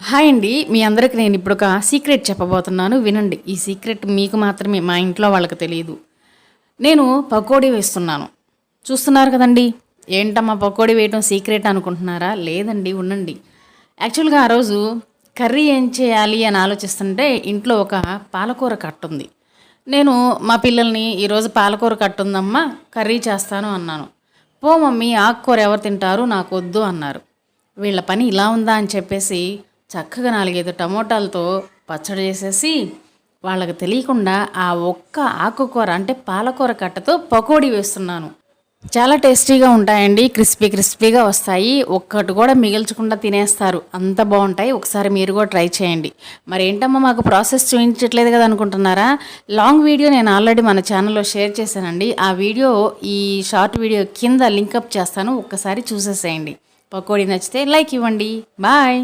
Hi అండి. మీ అందరికి నేను ఇప్పుడు ఒక సీక్రెట్ చెప్పబోతున్నాను. వినండి. ఈ సీక్రెట్ మీకు మాత్రమే, మా ఇంట్లో వాళ్ళకి తెలియదు. నేను పకోడీ వేస్తున్నాను. చూస్తున్నారు కదండీ! ఏంటమ్మా పకోడీ వేయటం సీక్రెట్ అనుకుంటున్నారా? లేదండి, ఉండండి. యాక్చువల్‌గా ఆ రోజు కర్రీ ఏం చేయాలి అని ఆలోచిస్తుంటే ఇంట్లో ఒక పాలకూర కట్టుంది. నేను మా పిల్లల్ని ఈరోజు పాలకూర కట్టుందమ్మా కర్రీ చేస్తాను అన్నాను. పో మమ్మీ ఆకుకూర ఎవరు తింటారు నాకొద్దు అన్నారు. వీళ్ళ పని ఇలా ఉందా అని చెప్పేసి చక్కగా 4, 5 టమోటాలతో పచ్చడి చేసేసి వాళ్ళకి తెలియకుండా ఆ ఒక్క ఆకుకూర అంటే పాలకూర కట్టతో పకోడీ వేస్తున్నాను. చాలా టేస్టీగా ఉంటాయండి. క్రిస్పీ క్రిస్పీగా వస్తాయి. ఒక్కటి కూడా మిగిల్చకుండా తినేస్తారు. అంత బాగుంటాయి. ఒకసారి మీరు కూడా ట్రై చేయండి. మరి ఏంటమ్మా మాకు ప్రాసెస్ చూపించట్లేదు కదా అనుకుంటున్నారా? లాంగ్ వీడియో నేను ఆల్రెడీ మన ఛానల్లో షేర్ చేశానండి. ఆ వీడియో ఈ షార్ట్ వీడియో కింద లింకప్ చేస్తాను. ఒక్కసారి చూసేసేయండి. పకోడీ నచ్చితే లైక్ ఇవ్వండి. బాయ్.